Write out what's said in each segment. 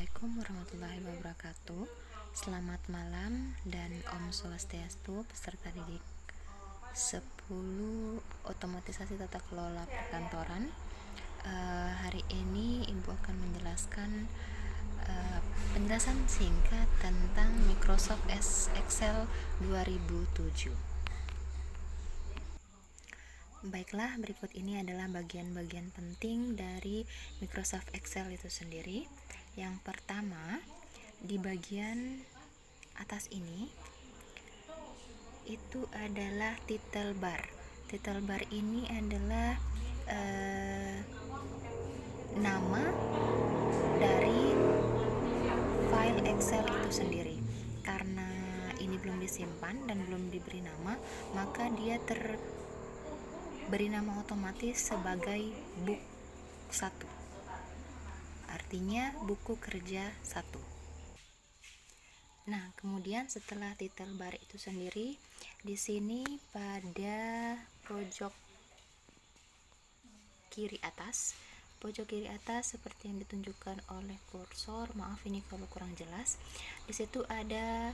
Assalamualaikum warahmatullahi wabarakatuh. Selamat malam dan Om Swastiastu peserta didik 10 otomatisasi tata kelola perkantoran. Hari ini Ibu akan menjelaskan penjelasan singkat tentang Microsoft Excel 2007. Baiklah, berikut ini adalah bagian-bagian penting dari Microsoft Excel itu sendiri. Yang pertama, di bagian atas ini itu adalah title bar. Title bar ini adalah nama dari file Excel itu sendiri. Karena ini belum disimpan dan belum diberi nama, maka dia beri nama otomatis sebagai book 1. Artinya buku kerja 1. Nah, kemudian setelah title bar itu sendiri, di sini pada pojok kiri atas seperti yang ditunjukkan oleh kursor, maaf ini kalau kurang jelas. Di situ adalah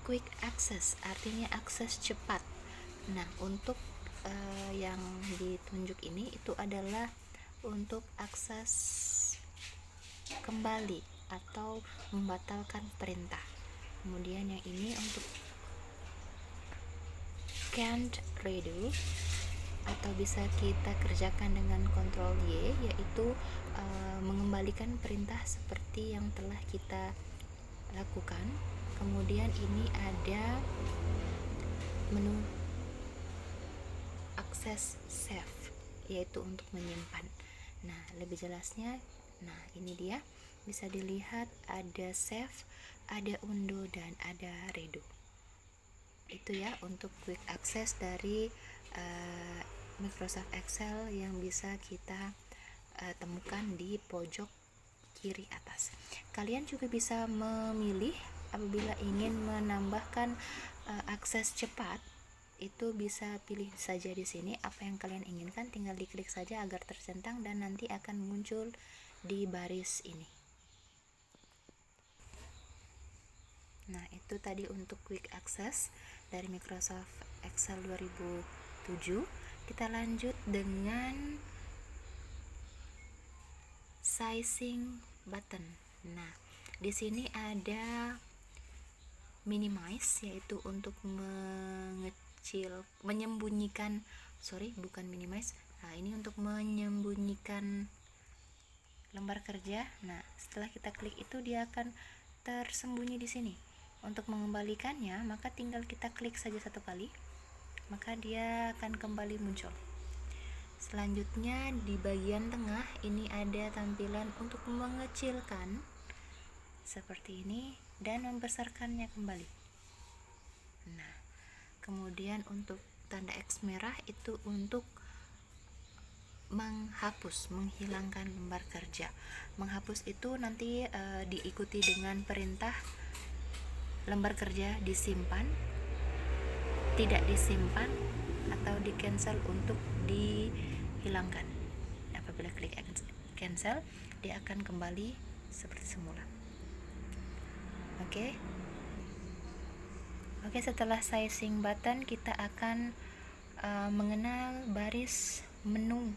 quick access, artinya akses cepat. Nah, untuk yang ditunjuk ini itu adalah untuk akses kembali atau membatalkan perintah. Kemudian yang ini untuk can't redo, atau bisa kita kerjakan dengan Ctrl Y, yaitu mengembalikan perintah seperti yang telah kita lakukan. Kemudian ini ada menu akses save, yaitu untuk menyimpan. Nah, lebih jelasnya, nah ini dia, bisa dilihat ada save, ada undo, dan ada redo. Itu ya untuk quick access dari Microsoft Excel yang bisa kita temukan di pojok kiri atas. Kalian juga bisa memilih apabila ingin menambahkan akses cepat, itu bisa pilih saja di sini apa yang kalian inginkan, tinggal diklik saja agar tercentang dan nanti akan muncul di baris ini. Nah, itu tadi untuk quick access dari Microsoft Excel 2007. Kita lanjut dengan sizing button. Nah, di sini ada minimize, yaitu untuk menyembunyikan, bukan minimize. Nah, ini untuk menyembunyikan lembar kerja. Nah, setelah kita klik itu dia akan tersembunyi di sini. Untuk mengembalikannya, maka tinggal kita klik saja satu kali, maka dia akan kembali muncul. Selanjutnya di bagian tengah ini ada tampilan untuk mengecilkan seperti ini dan membesarkannya kembali. Nah, kemudian untuk tanda X merah itu untuk menghilangkan lembar kerja. Menghapus itu nanti diikuti dengan perintah lembar kerja disimpan, tidak disimpan, atau di cancel untuk dihilangkan. Apabila klik cancel, dia akan kembali seperti semula. Oke, setelah sizing button kita akan mengenal baris menu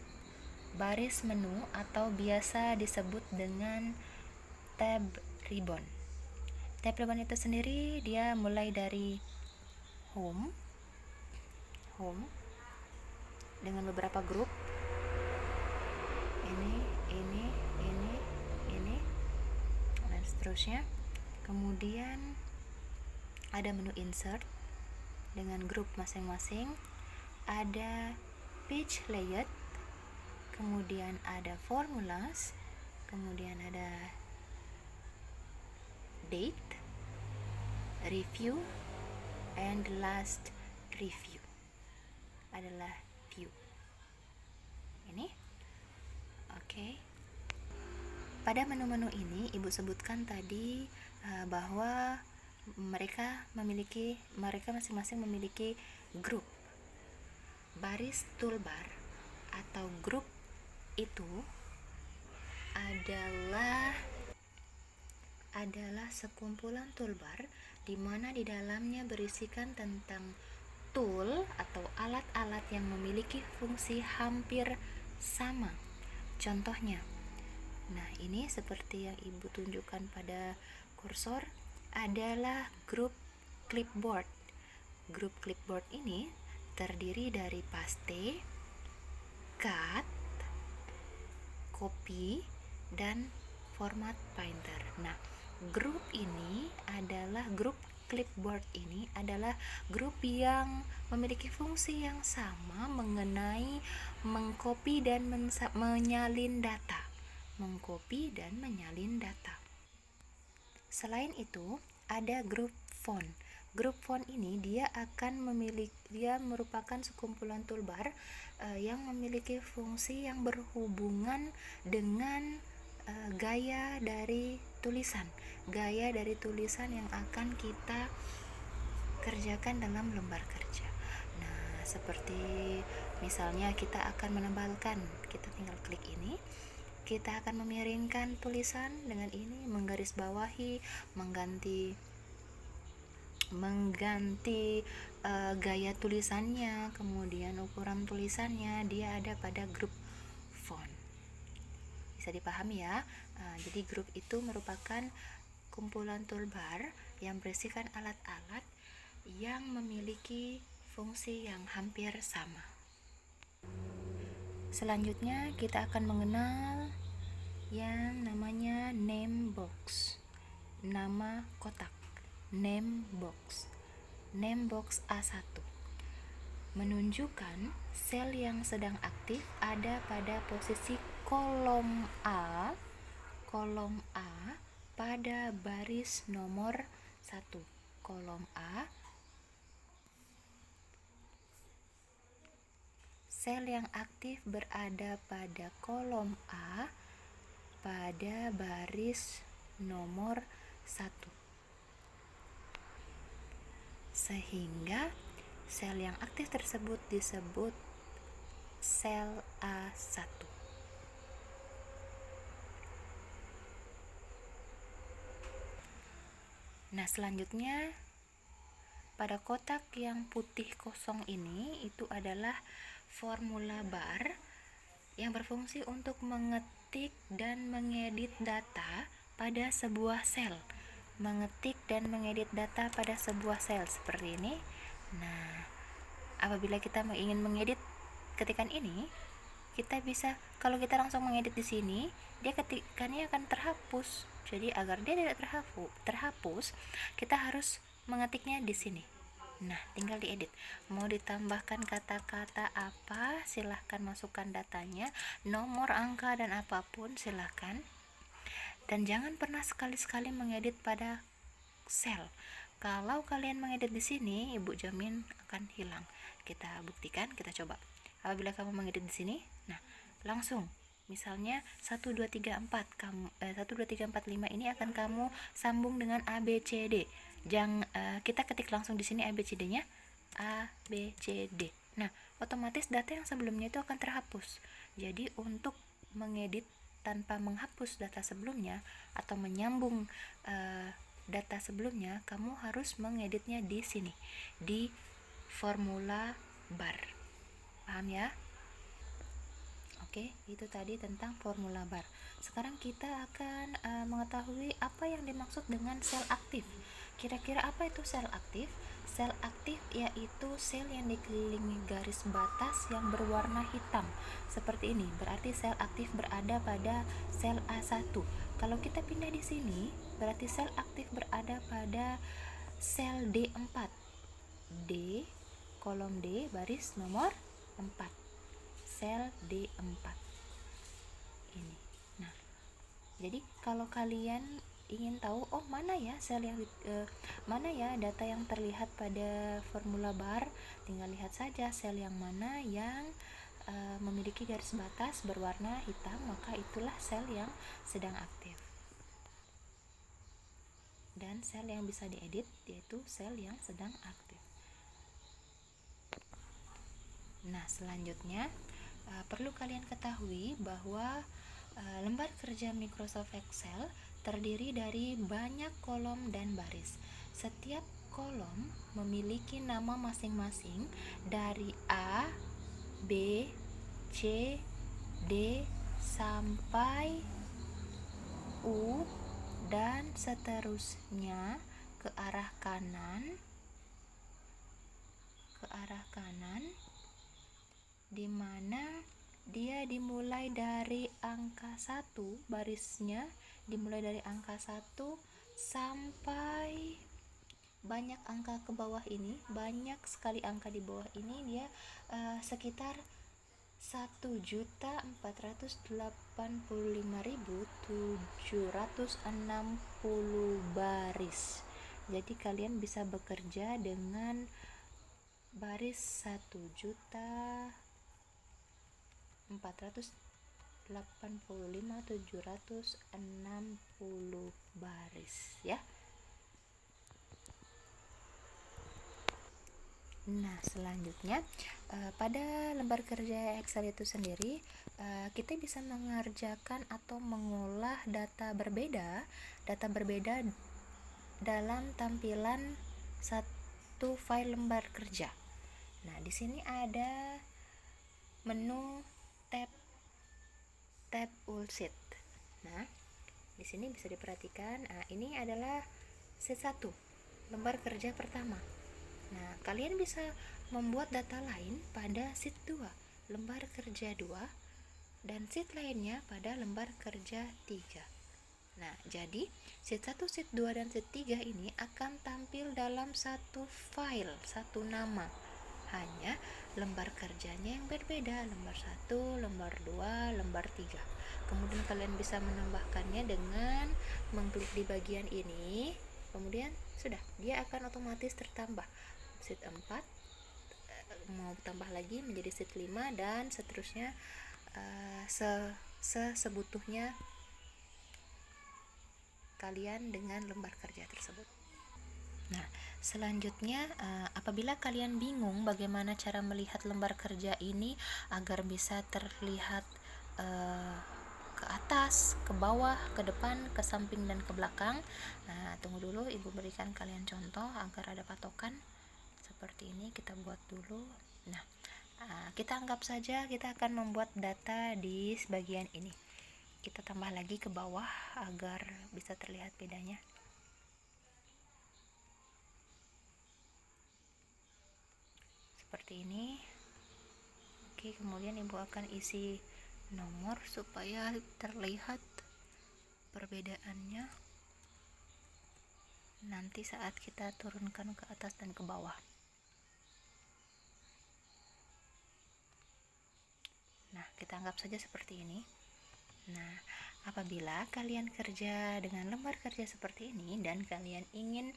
atau biasa disebut dengan tab ribbon. Tab ribbon itu sendiri dia mulai dari home dengan beberapa grup, ini dan seterusnya. Kemudian ada menu insert dengan grup masing-masing, ada page layout, kemudian ada formulas, kemudian ada date, review, and last review adalah view. Ini oke. Pada menu-menu ini Ibu sebutkan tadi bahwa mereka masing-masing memiliki grup. Baris toolbar atau grup itu adalah adalah sekumpulan toolbar di mana di dalamnya berisikan tentang tool atau alat-alat yang memiliki fungsi hampir sama. Contohnya, nah ini seperti yang Ibu tunjukkan pada kursor adalah grup clipboard. Grup clipboard ini terdiri dari paste, cut, copy, dan format painter. Nah, grup clipboard ini adalah grup yang memiliki fungsi yang sama mengenai mengcopy dan menyalin data. Mengcopy dan menyalin data. Selain itu, ada grup font. Grup font ini dia merupakan sekumpulan toolbar yang memiliki fungsi yang berhubungan dengan gaya dari tulisan yang akan kita kerjakan dalam lembar kerja. Nah, seperti misalnya kita akan menebalkan, kita tinggal klik ini, kita akan memiringkan tulisan dengan ini, menggarisbawahi, mengganti gaya tulisannya, kemudian ukuran tulisannya, dia ada pada grup font. Bisa dipahami ya. Jadi grup itu merupakan kumpulan toolbar yang berisikan alat-alat yang memiliki fungsi yang hampir sama. Selanjutnya kita akan mengenal yang namanya name box, nama kotak. Name box A1 menunjukkan sel yang sedang aktif ada pada posisi kolom A pada baris nomor 1. Kolom A, sel yang aktif berada pada kolom A pada baris nomor 1. Sehingga sel yang aktif tersebut disebut sel A1. Nah, selanjutnya pada kotak yang putih kosong ini itu adalah formula bar yang berfungsi untuk mengetik dan mengedit data pada sebuah sel. Seperti ini. Nah, apabila kita ingin mengedit ketikan ini, kita bisa, kalau kita langsung mengedit di sini, dia ketikannya akan terhapus. Jadi agar dia tidak terhapus, kita harus mengetiknya di sini. Nah, tinggal diedit. Mau ditambahkan kata-kata apa, silahkan masukkan datanya, nomor, angka, dan apapun silahkan. Dan jangan pernah sekali-sekali mengedit pada sel. Kalau kalian mengedit di sini, Ibu jamin akan hilang. Kita buktikan, kita coba. Apabila kamu mengedit di sini, nah, langsung misalnya 1 2 3 4 kamu 1 2 3 4 5 ini akan kamu sambung dengan ABCD. Kita ketik langsung di sini ABCD-nya, ABCD. Nah, otomatis data yang sebelumnya itu akan terhapus. Jadi untuk mengedit tanpa menghapus data sebelumnya atau menyambung data sebelumnya, kamu harus mengeditnya di sini, di formula bar. Paham ya? Oke, itu tadi tentang formula bar. Sekarang kita akan mengetahui apa yang dimaksud dengan sel aktif. Kira-kira apa itu sel aktif? Sel aktif yaitu sel yang dikelilingi garis batas yang berwarna hitam seperti ini. Berarti sel aktif berada pada sel A1. Kalau kita pindah di sini, berarti sel aktif berada pada sel D4. Kolom D, baris nomor 4. Sel D4. Ini. Nah, jadi kalau kalian ingin tahu, oh mana ya data yang terlihat pada formula bar, tinggal lihat saja sel yang mana yang memiliki garis batas berwarna hitam, maka itulah sel yang sedang aktif. Dan sel yang bisa diedit yaitu sel yang sedang aktif. Nah, selanjutnya perlu kalian ketahui bahwa lembar kerja Microsoft Excel terdiri dari banyak kolom dan baris. Setiap kolom memiliki nama masing-masing dari A, B, C, D sampai U dan seterusnya ke arah kanan, di mana dia dimulai dari angka 1, barisnya dimulai dari angka 1 sampai banyak angka ke bawah ini, banyak sekali angka di bawah ini, dia sekitar 1.485.760 baris. Jadi kalian bisa bekerja dengan baris 1.485.760 baris ya. Nah, selanjutnya pada lembar kerja Excel itu sendiri kita bisa mengerjakan atau mengolah data berbeda dalam tampilan satu file lembar kerja. Nah, di sini ada menu tab all sheet. Nah, di sini bisa diperhatikan, ini adalah sheet 1, lembar kerja pertama. Nah, kalian bisa membuat data lain pada sheet 2, lembar kerja 2, dan sheet lainnya pada lembar kerja 3. Nah, jadi sheet 1, sheet 2, dan sheet 3 ini akan tampil dalam satu file, satu nama. Hanya lembar kerjanya yang berbeda, lembar 1, lembar 2, lembar 3. Kemudian kalian bisa menambahkannya dengan mengklik di bagian ini. Kemudian sudah, dia akan otomatis tertambah. Sheet 4 mau tambah lagi menjadi sheet 5 dan seterusnya sebutuhnya kalian dengan lembar kerja tersebut. Nah, selanjutnya apabila kalian bingung bagaimana cara melihat lembar kerja ini agar bisa terlihat ke atas, ke bawah, ke depan, ke samping, dan ke belakang. Nah, tunggu dulu, ibu berikan kalian contoh agar ada patokan. Seperti ini kita buat dulu. Nah, kita anggap saja kita akan membuat data di bagian ini. Kita tambah lagi ke bawah agar bisa terlihat bedanya. Seperti ini. Oke, kemudian ibu akan isi nomor supaya terlihat perbedaannya nanti saat kita turunkan ke atas dan ke bawah. Nah, kita anggap saja seperti ini. Nah, apabila kalian kerja dengan lembar kerja seperti ini dan kalian ingin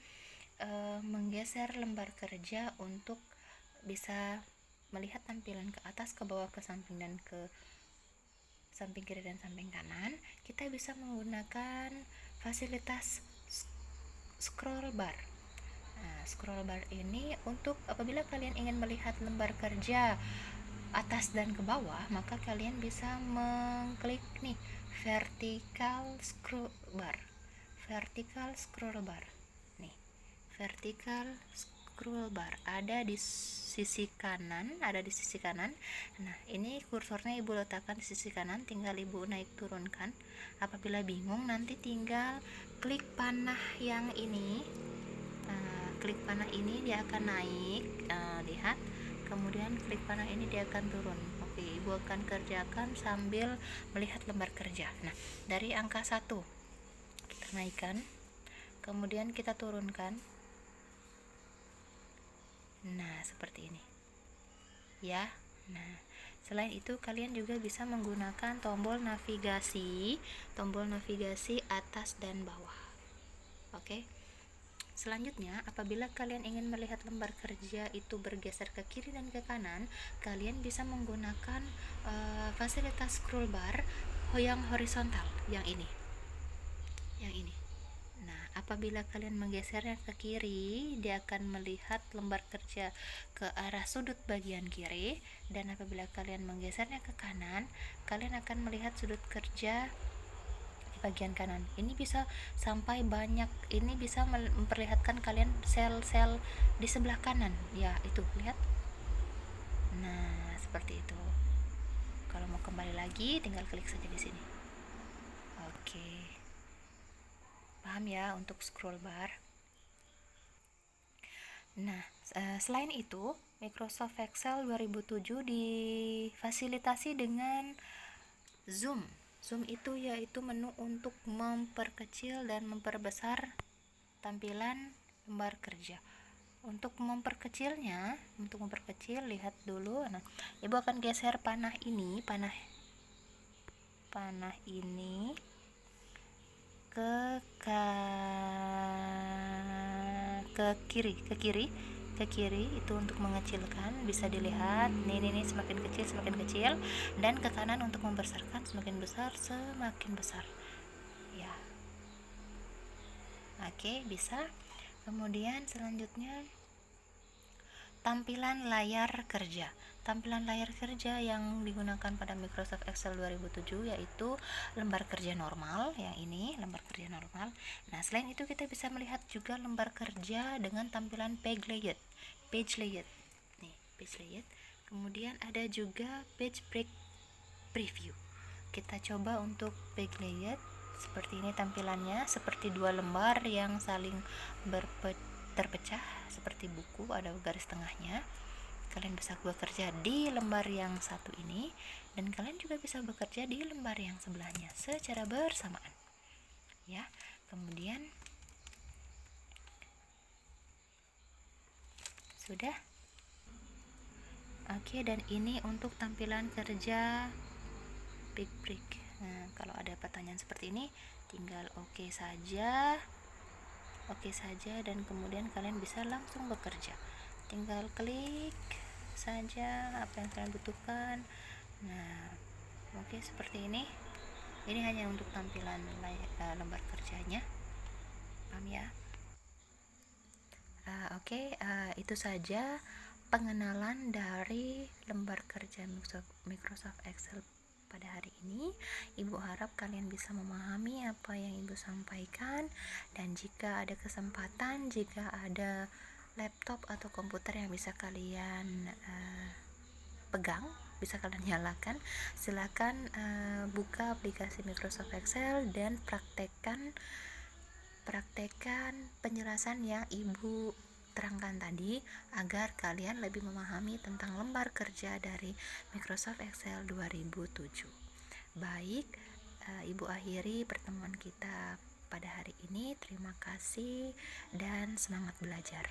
menggeser lembar kerja untuk bisa melihat tampilan ke atas, ke bawah, ke samping, dan ke samping kiri dan samping kanan, kita bisa menggunakan fasilitas scroll bar. Nah, scroll bar ini untuk apabila kalian ingin melihat lembar kerja atas dan ke bawah, maka kalian bisa mengklik nih vertical scroll bar. Nih, vertical scroll bar ada di sisi kanan, Nah, ini kursornya ibu letakkan di sisi kanan, tinggal ibu naik turunkan. Apabila bingung, nanti tinggal klik panah yang ini. Klik panah ini dia akan naik, lihat. Kemudian klik panah ini dia akan turun. Oke, ibu akan kerjakan sambil melihat lembar kerja. Nah, dari angka 1 kita naikkan, kemudian kita turunkan. Nah, seperti ini ya. Nah, selain itu kalian juga bisa menggunakan tombol navigasi atas dan bawah. Oke. Selanjutnya, apabila kalian ingin melihat lembar kerja itu bergeser ke kiri dan ke kanan, kalian bisa menggunakan fasilitas scroll bar yang horizontal, yang ini. Nah, apabila kalian menggesernya ke kiri, dia akan melihat lembar kerja ke arah sudut bagian kiri, dan apabila kalian menggesernya ke kanan, kalian akan melihat sudut kerja bagian kanan. Ini bisa sampai banyak, ini bisa memperlihatkan kalian sel-sel di sebelah kanan ya, itu lihat. Nah seperti itu. Kalau mau kembali lagi tinggal klik saja di sini. Oke, paham ya untuk scroll bar. Nah selain itu Microsoft Excel 2007 difasilitasi dengan Zoom. Zoom itu yaitu menu untuk memperkecil dan memperbesar tampilan lembar kerja. Untuk memperkecil, lihat dulu. Nah, Ibu akan geser panah ini ke kiri itu untuk mengecilkan, bisa dilihat nih semakin kecil, dan ke kanan untuk membesarkan, semakin besar semakin besar ya. Oke, bisa. Kemudian selanjutnya tampilan layar kerja. Tampilan layar kerja yang digunakan pada Microsoft Excel 2007 yaitu lembar kerja normal, yang ini lembar kerja normal. Nah, selain itu kita bisa melihat juga lembar kerja dengan tampilan page layout. Nih, page layout. Kemudian ada juga page break preview. Kita coba untuk page layout. Seperti ini tampilannya, seperti dua lembar yang saling terpecah seperti buku, ada garis tengahnya. Kalian bisa bekerja di lembar yang satu ini, dan kalian juga bisa bekerja di lembar yang sebelahnya secara bersamaan ya. Kemudian sudah. Oke, dan ini untuk tampilan kerja big break. Nah, kalau ada pertanyaan seperti ini tinggal oke saja, dan kemudian kalian bisa langsung bekerja. Tinggal klik saja apa yang kalian butuhkan. Nah, oke, seperti ini. Ini hanya untuk tampilan lembar kerjanya, paham ya? Oke, itu saja pengenalan dari lembar kerja Microsoft Excel pada hari ini. Ibu harap kalian bisa memahami apa yang Ibu sampaikan, dan jika ada kesempatan, jika ada laptop atau komputer yang bisa kalian pegang, bisa kalian nyalakan, silakan buka aplikasi Microsoft Excel dan praktekkan penjelasan yang Ibu terangkan tadi, agar kalian lebih memahami tentang lembar kerja dari Microsoft Excel 2007. Baik, Ibu akhiri pertemuan kita pada hari ini. Terima kasih dan semangat belajar.